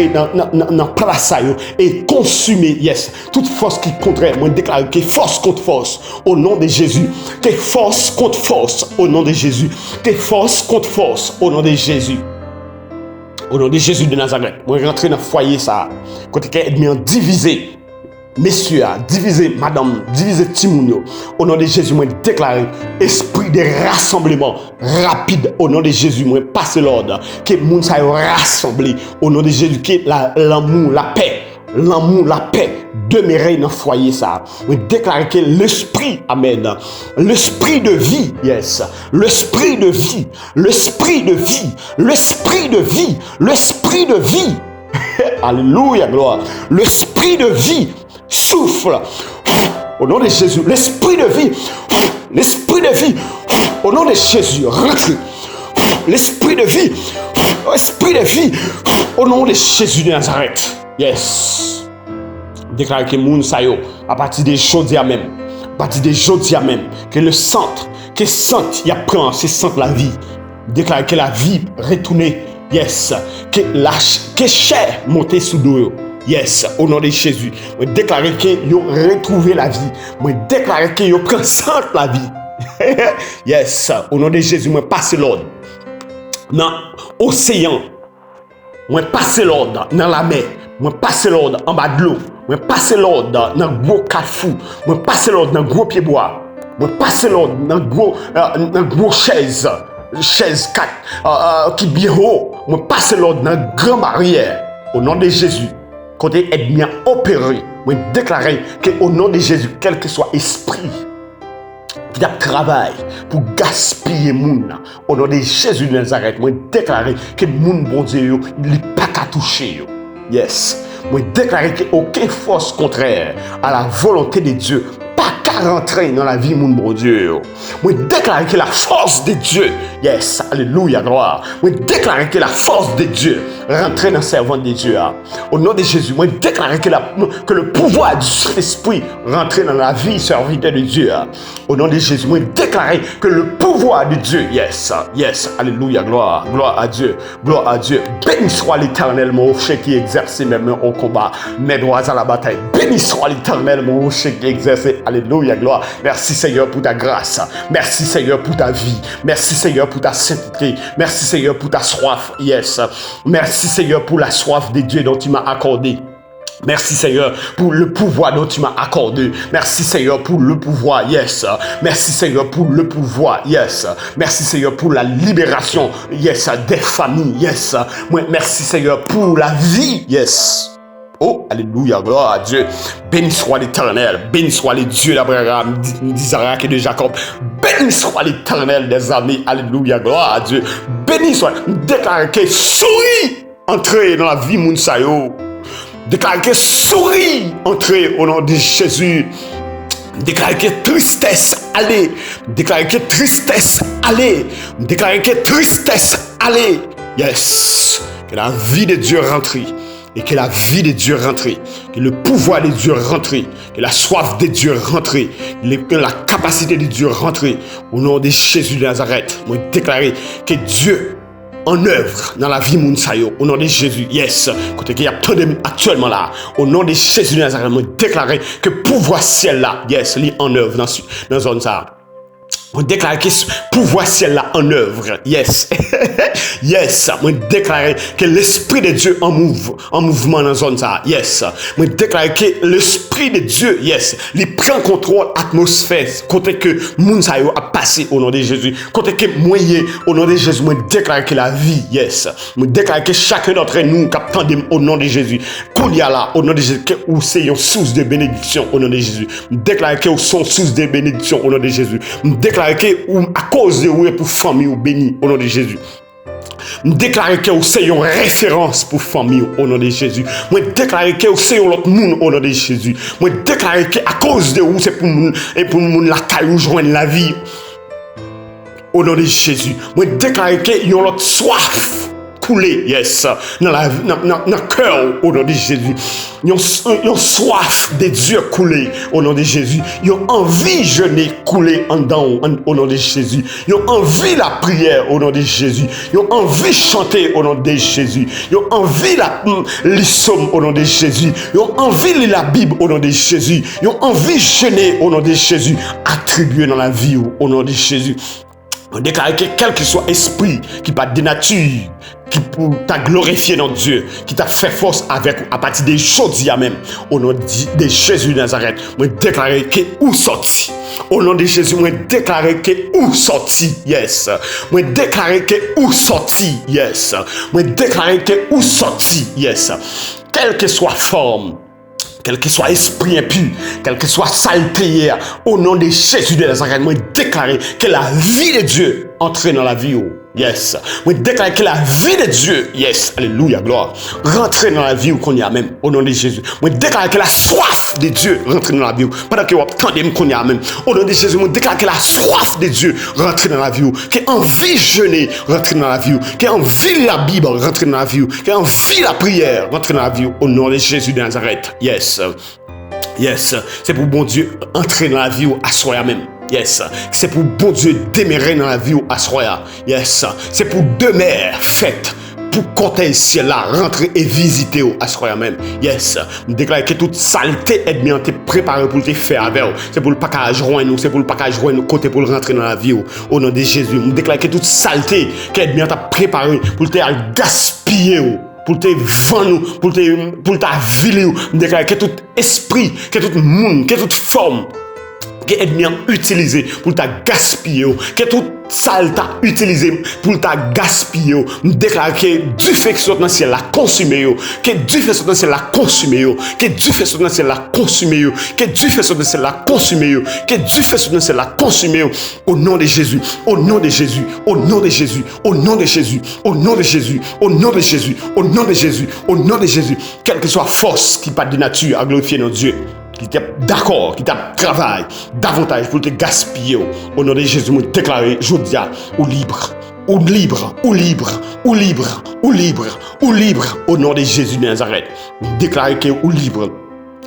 dans place et consumer, yes, toute force qui contraire, moi déclarer que force contre force au nom de Jésus, que force contre force au nom de Jésus, que force contre force au nom de Jésus. Au nom de Jésus de Nazareth, moi rentrer dans le foyer ça. Côté que ennemi divisé. Messieurs, divisé madame, divisé Timounio. Au nom de Jésus, moi déclare esprit de rassemblement rapide. Au nom de Jésus, moi passe l'ordre. Que moun sa yo rassemblé. Au nom de Jésus, que l'amour, la paix. L'amour, la paix demeurer dans le foyer ça. On déclare que l'esprit, amen, l'esprit de vie, yes, l'esprit de vie, l'esprit de vie, l'esprit de vie, l'esprit de vie, alléluia, gloire, l'esprit de vie souffle au nom de Jésus, l'esprit de vie, l'esprit de vie, au nom de Jésus, rentre, l'esprit de vie, au nom de Jésus de Nazareth. Yes. Déclare que moun sa yo, à partir des jodias même, que le centre, y a prend, c'est centre la vie. Déclare que la vie retournée, yes. Que chair monte sous dos. Yes, au nom de Jésus. Moi déclare que yo retrouvé la vie. Moi déclare que yo prend centre la vie. Yes, au nom de Jésus, moi passe l'ordre. Dans l'océan, moi passe l'ordre dans la mer. Moi passe l'ordre en bas de l'eau. Moi passe l'ordre dans gros carrefour. Moi passe l'ordre dans gros pied bois. Moi passe l'ordre dans gros chaise 4 qui bien haut. Moi passe l'ordre dans grand barrière. Au nom de Jésus, côté être bien opéré. Moi déclarer que au nom de Jésus, quel que soit esprit qui a travail pour gaspiller moun, au nom de Jésus de Nazareth, moi déclarer que moun bon Dieu, il n'est pas qu'à toucher. Yes. Moi déclarer qu'aucune force contraire à la volonté de Dieu pas qu'à rentrer dans la vie mon bon Dieu. Moi déclarer que la force de Dieu, yes, alléluia, gloire. Moi déclarer que la force de Dieu rentrer dans le servant de Dieu. Au nom de Jésus, moi déclarer que le pouvoir du Saint-Esprit rentrer dans la vie serviteur de Dieu. Au nom de Jésus, moi déclarer que le pouvoir de Dieu, yes, alléluia, gloire à Dieu, gloire à Dieu. Béni soit l'Éternel, mon rocher qui exerce mes mains au combat, mes doigts à la bataille. Béni soit l'Éternel, mon rocher qui exerce, alléluia, gloire. Merci Seigneur pour ta grâce, merci Seigneur pour ta vie, merci Seigneur pour ta sainteté, merci Seigneur pour ta soif, yes, merci Seigneur pour la soif de Dieu dont tu m'as accordé. Merci Seigneur pour le pouvoir dont tu m'as accordé. Merci Seigneur pour le pouvoir, yes. Merci Seigneur pour le pouvoir, yes. Merci Seigneur pour la libération, yes, des familles, yes. Merci Seigneur pour la vie, yes. Oh, alléluia, gloire à Dieu. Béni soit l'Éternel, béni soit le Dieu d'Abraham, d'Isaac et de Jacob. Béni soit l'Éternel des armées, alléluia, gloire à Dieu. Béni soit, déclare que souris, entrez dans la vie Mounsayo. Déclare que souris, entrez au nom de Jésus. Déclare que tristesse, allez. Déclare que tristesse, allez. Déclare que tristesse, allez. Yes. Que la vie de Dieu rentre. Et que la vie de Dieu rentre. Que le pouvoir de Dieu rentre. Que la soif de Dieu rentre. Que la capacité de Dieu rentre. Au nom de Jésus de Nazareth. Moi déclarer que Dieu en œuvre dans la vie Mounsayo, au nom de Jésus, yes, côté qu'il y a tant de actuellement là, au nom de Jésus de Nazareth, moi déclarer que pouvoir ciel là, yes, il est en œuvre dans zone ça. On déclare que pouvoir ciel là en œuvre, yes, yes, moi déclare que l'esprit de Dieu en mouvement dans zone ça, yes, moi déclare que l'esprit de Dieu, yes, il prend contrôle atmosphère, côté que Mounsayo a passé au nom de Jésus, côté que moyen au nom de Jésus, moi déclare que la vie, yes, moi déclare que chacun d'entre nous captant au nom de Jésus, qu'on y a là au nom de Jésus, que où c'est une source de bénédiction au nom de Jésus, déclare que où sont source de bénédiction au nom de Jésus, déclare que à cause de vous pour famille ou béni au nom de Jésus. Déclarer que vous êtes une référence pour famille au nom de Jésus. Moi déclarer que vous êtes l'autre monde au nom de Jésus. Moi déclarer que à cause de vous c'est pour moun et pour moun la caillou joindre la vie au nom de Jésus. Moi déclarer que y a l'autre soif couler, yes, dans le cœur au nom de Jésus. Ils ont soif de Dieu couler au nom de Jésus. Ils ont envie de jeûner couler en dedans au nom de Jésus. Ils ont envie de la prière au nom de Jésus. Ils ont envie de chanter au nom de Jésus. Ils ont envie de lire psaume au nom de Jésus. Ils ont envie de lire la Bible au nom de Jésus. Ils ont envie de jeûner au nom de Jésus. Attribuer dans la vie au nom de Jésus. On déclare que quel que soit esprit qui pas de nature, qui t'a glorifié dans Dieu, qui t'a fait force avec à partir des choses même, au nom de Jésus de Nazareth, moi déclare que où sorti. Au nom de Jésus, moi déclare que où sorti, yes. Moi déclare que où sorti, yes. Moi déclare que où sorti, yes. Quelle que soit forme, quel que soit esprit impur, quel que soit saleté, au nom de Jésus de Nazareth, moi déclare que la vie de Dieu entre dans la vie. Yes. Moi déclare que la vie de Dieu, yes, alléluia, gloire, rentre dans la vie qu'on y a même, au nom de Jésus. Moi déclare que la soif de Dieu rentre dans la vie. Pendant que vous attendez qu'on y a même, au nom de Jésus, moi déclare que la soif de Dieu rentre dans la vie. Que envie jeûner rentre dans la vie. Que envie la Bible rentre dans la vie. Que envie la prière rentre dans la vie. Au nom de Jésus de Nazareth. Yes. Yes. C'est pour bon Dieu entrer dans la vie à soi même. Yes. C'est pour bon Dieu démarrer dans la vie à soi. Yes. C'est pour demeurer faites. Pour compter ciel là, rentrer et visiter à soi même. Yes. Déclarer que toute saleté est bien préparée pour te faire avec. C'est pour le package joindre nous, c'est pour le package joindre nous côté pour rentrer dans la vie au nom de Jésus. Déclarer que toute saleté qui est bien préparée pour te gaspiller. Pour te vendre, pour ta ville, déclarer que tout esprit, que tout monde, que toute forme, qui est bien utilisé pour ta gaspiller, que tout sale t'a utilisé pour ta gaspiller, déclarer que du fait que dans le ciel la consumer, que du fait dans le ciel la consumer, que du fait dans le ciel la consumer, que du fait dans le ciel la consumer, que du fait dans le ciel la consumer, au nom de Jésus, au nom de Jésus, au nom de Jésus, au nom de Jésus, au nom de Jésus, au nom de Jésus, au nom de Jésus, au nom de Jésus, quelle que soit force qui pas de nature à glorifier notre Dieu, qui t'a d'accord, qui t'a travaillé davantage pour te gaspiller. Au nom de Jésus, nous déclarer, je dis, ou libre, ou libre, ou libre, ou libre, ou libre, ou libre, au nom de Jésus de Nazareth. Déclarer que ou libre.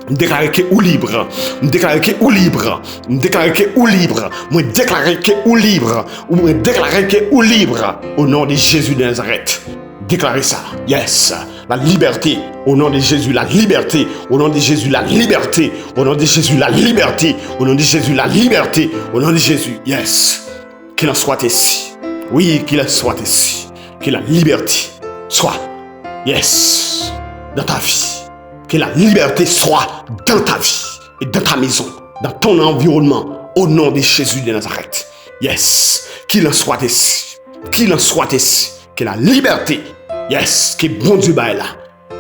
Déclarer que ou libre, déclarer que ou libre, déclarer que ou libre, moi déclarer que ou libre, ou moi déclarer que ou libre, au nom de Jésus de Nazareth. Déclarez ça, yes, la liberté, au nom de Jésus, la liberté, au nom de Jésus, la liberté, au nom de Jésus, la liberté, au nom de Jésus, la liberté, au nom de Jésus, yes, qu'il en soit ainsi, oui, qu'il en soit ainsi, que la liberté soit, yes, dans ta vie, que la liberté soit dans ta vie, et dans ta maison, dans ton environnement, au nom de Jésus de Nazareth, yes, qu'il en soit ainsi, qu'il en soit ainsi, que la liberté, yes, que bon Dieu baille là,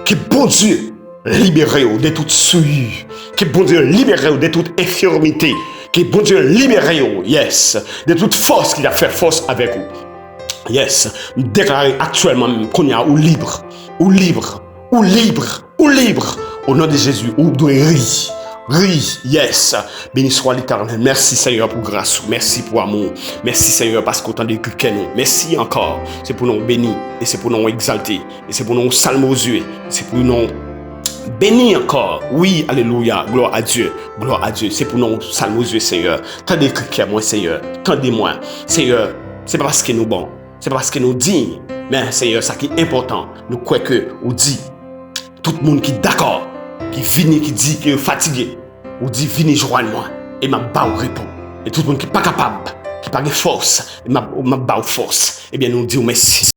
que bon Dieu libère de toute souillure, que bon Dieu libère de toute infirmité, que bon Dieu libère, yes, de toute force qu'il a fait force avec vous. Yes, déclarer actuellement qu'on y a ou libre, ou libre, ou libre, ou libre, au nom de Jésus, ou doit rire. Oui, yes. Béni soit l'Éternel. Merci Seigneur pour grâce. Merci pour amour. Merci Seigneur parce qu'autant de que nous. Merci encore. C'est pour nous bénir. Et c'est pour nous exalter. Et c'est pour nous salmer aux yeux. C'est pour nous bénir encore. Oui, alléluia. Gloire à Dieu. Gloire à Dieu. C'est pour nous salmer aux yeux, Seigneur. Tendez que moi, Seigneur. Tendez-moi. Seigneur, c'est pas parce que nous bon. C'est pas parce que nous dignes. Mais Seigneur, ça qui est important. Nous croyons que nous dit tout le monde qui est d'accord. Qui vient, qui dit qu'il est fatigué, ou dit venez joindre moi, et m'a bas au répond. Et tout le monde qui n'est pas capable, qui n'a pas de force, et m'a bas force, eh bien nous disons merci.